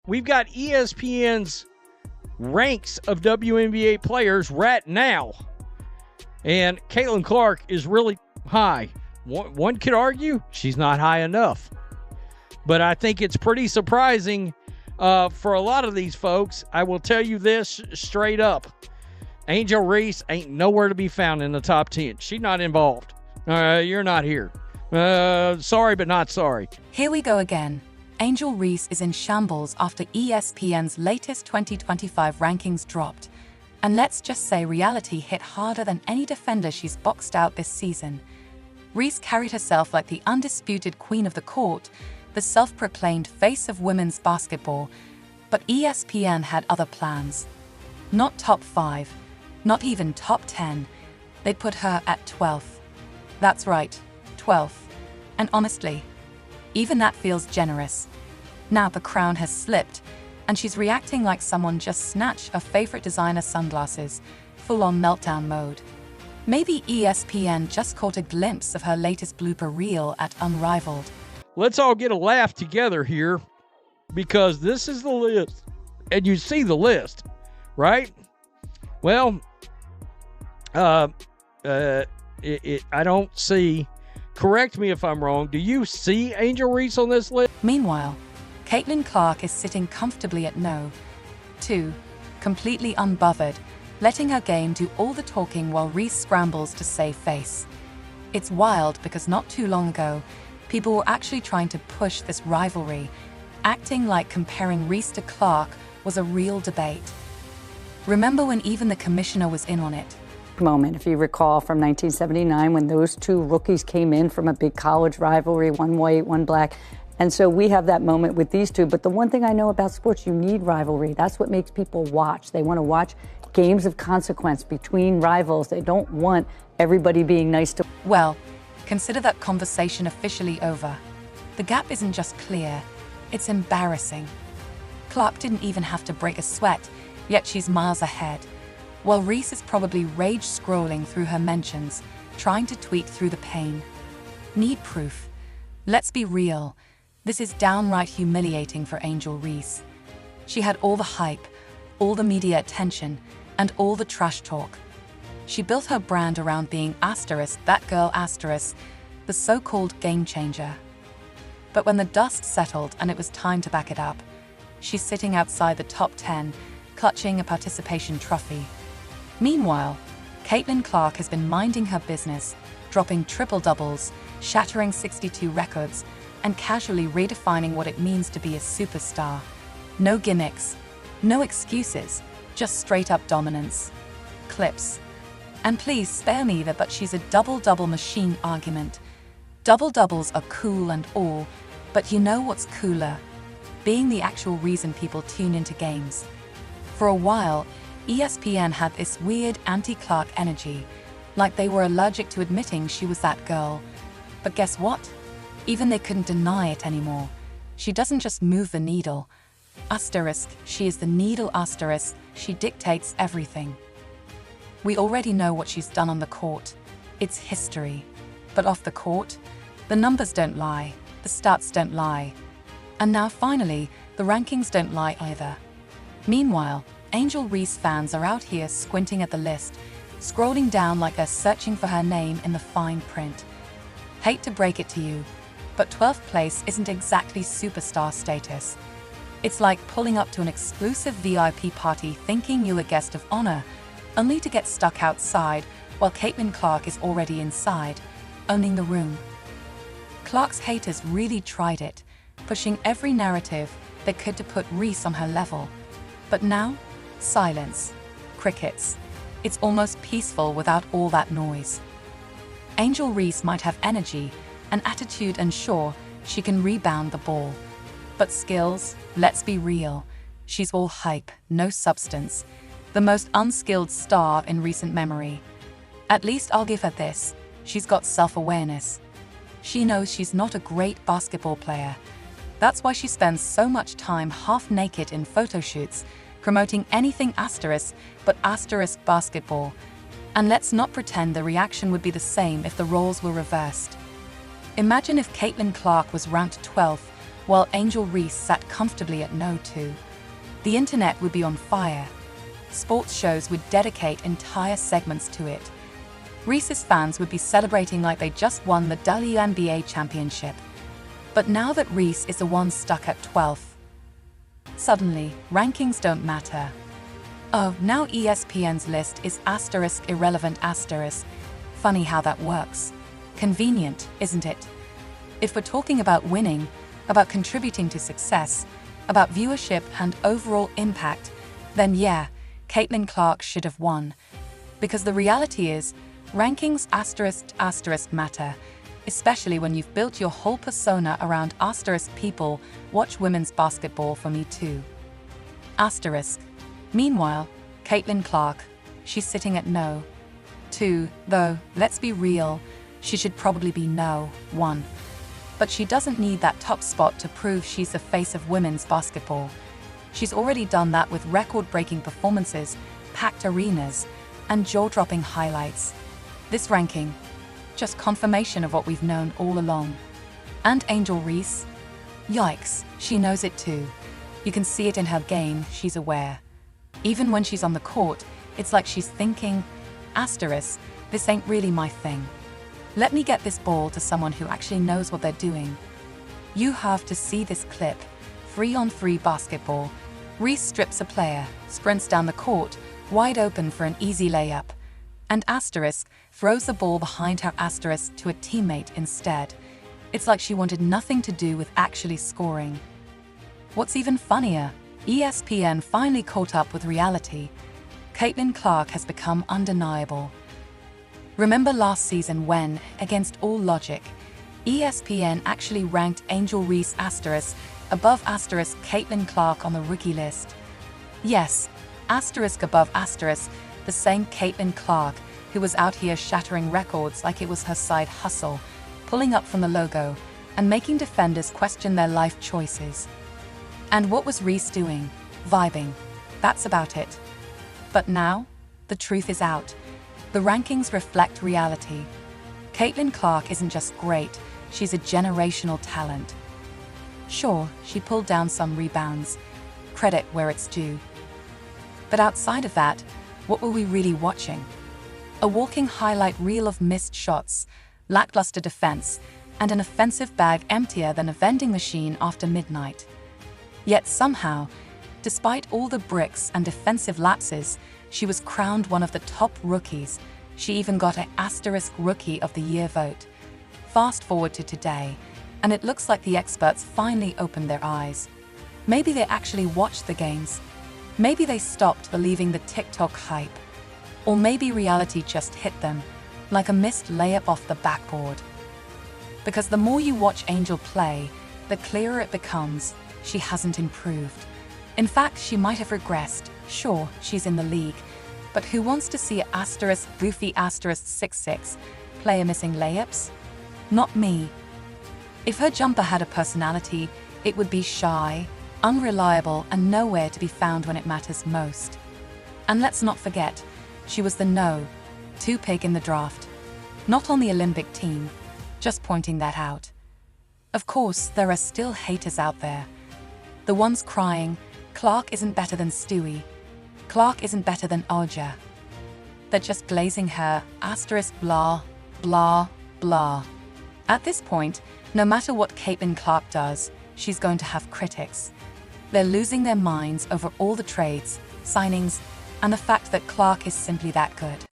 we've got ESPN's ranks of WNBA players right now. And Caitlin Clark is really high. One could argue she's not high enough. But I think it's pretty surprising for a lot of these folks. I will tell you this straight up. Angel Reese ain't nowhere to be found in the top 10. She's not involved. You're not here. Sorry, but not sorry. Here we go again. Angel Reese is in shambles after ESPN's latest 2025 rankings dropped. And let's just say reality hit harder than any defender she's boxed out this season. Reese carried herself like the undisputed queen of the court, the self-proclaimed face of women's basketball, but ESPN had other plans. Not top 5, not even top 10. They'd put her at 12th. That's right, 12th. And honestly, even that feels generous. Now the crown has slipped, and she's reacting like someone just snatched her favorite designer sunglasses, full-on meltdown mode. Maybe ESPN just caught a glimpse of her latest blooper reel at Unrivaled. Let's all get a laugh together here, because this is the list. And you see the list, right? Well, I don't see, correct me if I'm wrong, do you see Angel Reese on this list? Meanwhile, Caitlin Clark is sitting comfortably at no. 2, completely unbothered, letting her game do all the talking while Reese scrambles to save face. It's wild because not too long ago, people were actually trying to push this rivalry, acting like comparing Reese to Clark was a real debate. Remember when even the commissioner was in on it? Moment, if you recall, from 1979 when those two rookies came in from a big college rivalry, one white, one black. And so we have that moment with these two. But the one thing I know about sports, you need rivalry. That's what makes people watch. They want to watch games of consequence between rivals. They don't want everybody being nice to... Well, consider that conversation officially over. The gap isn't just clear, it's embarrassing. Clark didn't even have to break a sweat, yet she's miles ahead. While Reese is probably rage scrolling through her mentions, trying to tweet through the pain. Need proof. Let's be real. This is downright humiliating for Angel Reese. She had all the hype, all the media attention, and all the trash talk. She built her brand around being asterisk, that girl asterisk, the so-called game changer. But when the dust settled and it was time to back it up, she's sitting outside the top 10, clutching a participation trophy. Meanwhile, Caitlin Clark has been minding her business, dropping triple-doubles, shattering 62 records, and casually redefining what it means to be a superstar. No gimmicks, no excuses, just straight-up dominance. Clips. And please spare me the "but she's a double-double machine" argument. Double-doubles are cool and all, but you know what's cooler? Being the actual reason people tune into games. For a while, ESPN had this weird anti-Clark energy, like they were allergic to admitting she was that girl. But guess what? Even they couldn't deny it anymore. She doesn't just move the needle. Asterisk, she is the needle asterisk, she dictates everything. We already know what she's done on the court. It's history. But off the court, the numbers don't lie, the stats don't lie. And now finally, the rankings don't lie either. Meanwhile, Angel Reese fans are out here squinting at the list, scrolling down like they're searching for her name in the fine print. Hate to break it to you, but 12th place isn't exactly superstar status. It's like pulling up to an exclusive VIP party thinking you're a guest of honor, only to get stuck outside while Caitlin Clark is already inside, owning the room. Clark's haters really tried it, pushing every narrative they could to put Reese on her level. But now, silence. Crickets. It's almost peaceful without all that noise. Angel Reese might have energy, an attitude, and sure, she can rebound the ball. But skills, let's be real, she's all hype, no substance. The most unskilled star in recent memory. At least I'll give her this, she's got self-awareness. She knows she's not a great basketball player. That's why she spends so much time half-naked in photo shoots, promoting anything asterisk but asterisk basketball. And let's not pretend the reaction would be the same if the roles were reversed. Imagine if Caitlin Clark was ranked 12th, while Angel Reese sat comfortably at no 2. The internet would be on fire. Sports shows would dedicate entire segments to it. Reese's fans would be celebrating like they just won the WNBA championship. But now that Reese is the one stuck at 12th, suddenly, rankings don't matter. Oh, now ESPN's list is * irrelevant *. Funny how that works. Convenient, isn't it? If we're talking about winning, about contributing to success, about viewership and overall impact, then yeah, Caitlin Clark should have won. Because the reality is, rankings * matter, especially when you've built your whole persona around * people watch women's basketball for me too. *. Meanwhile, Caitlin Clark, she's sitting at no 2, though, let's be real, she should probably be no 1. But she doesn't need that top spot to prove she's the face of women's basketball. She's already done that with record-breaking performances, packed arenas, and jaw-dropping highlights. This ranking, just confirmation of what we've known all along. And Angel Reese? Yikes, she knows it too. You can see it in her game, she's aware. Even when she's on the court, it's like she's thinking, *, this ain't really my thing. Let me get this ball to someone who actually knows what they're doing. You have to see this clip. 3-on-3 basketball. Reese strips a player, sprints down the court, wide open for an easy layup. And * throws the ball behind her * to a teammate instead. It's like she wanted nothing to do with actually scoring. What's even funnier, ESPN finally caught up with reality. Caitlin Clark has become undeniable. Remember last season when, against all logic, ESPN actually ranked Angel Reese * above * Caitlin Clark on the rookie list? Yes, * above * the same Caitlin Clark who was out here shattering records like it was her side hustle, pulling up from the logo, and making defenders question their life choices. And what was Reese doing? Vibing. That's about it. But now, the truth is out. The rankings reflect reality. Caitlin Clark isn't just great, she's a generational talent. Sure, she pulled down some rebounds. Credit where it's due. But outside of that, what were we really watching? A walking highlight reel of missed shots, lackluster defense, and an offensive bag emptier than a vending machine after midnight. Yet somehow, despite all the bricks and defensive lapses, she was crowned one of the top rookies. She even got a * Rookie of the Year vote. Fast forward to today, and it looks like the experts finally opened their eyes. Maybe they actually watched the games. Maybe they stopped believing the TikTok hype. Or maybe reality just hit them, like a missed layup off the backboard. Because the more you watch Angel play, the clearer it becomes she hasn't improved. In fact, she might have regressed. Sure, she's in the league, but who wants to see a * goofy * 6'6" player missing layups? Not me. If her jumper had a personality, it would be shy, unreliable, and nowhere to be found when it matters most. And let's not forget, she was the no 2 pick in the draft. Not on the Olympic team, just pointing that out. Of course, there are still haters out there. The ones crying, Clark isn't better than Stewie. Clark isn't better than Alja. They're just glazing her, * blah, blah, blah. At this point, no matter what Caitlin Clark does, she's going to have critics. They're losing their minds over all the trades, signings, and the fact that Clark is simply that good.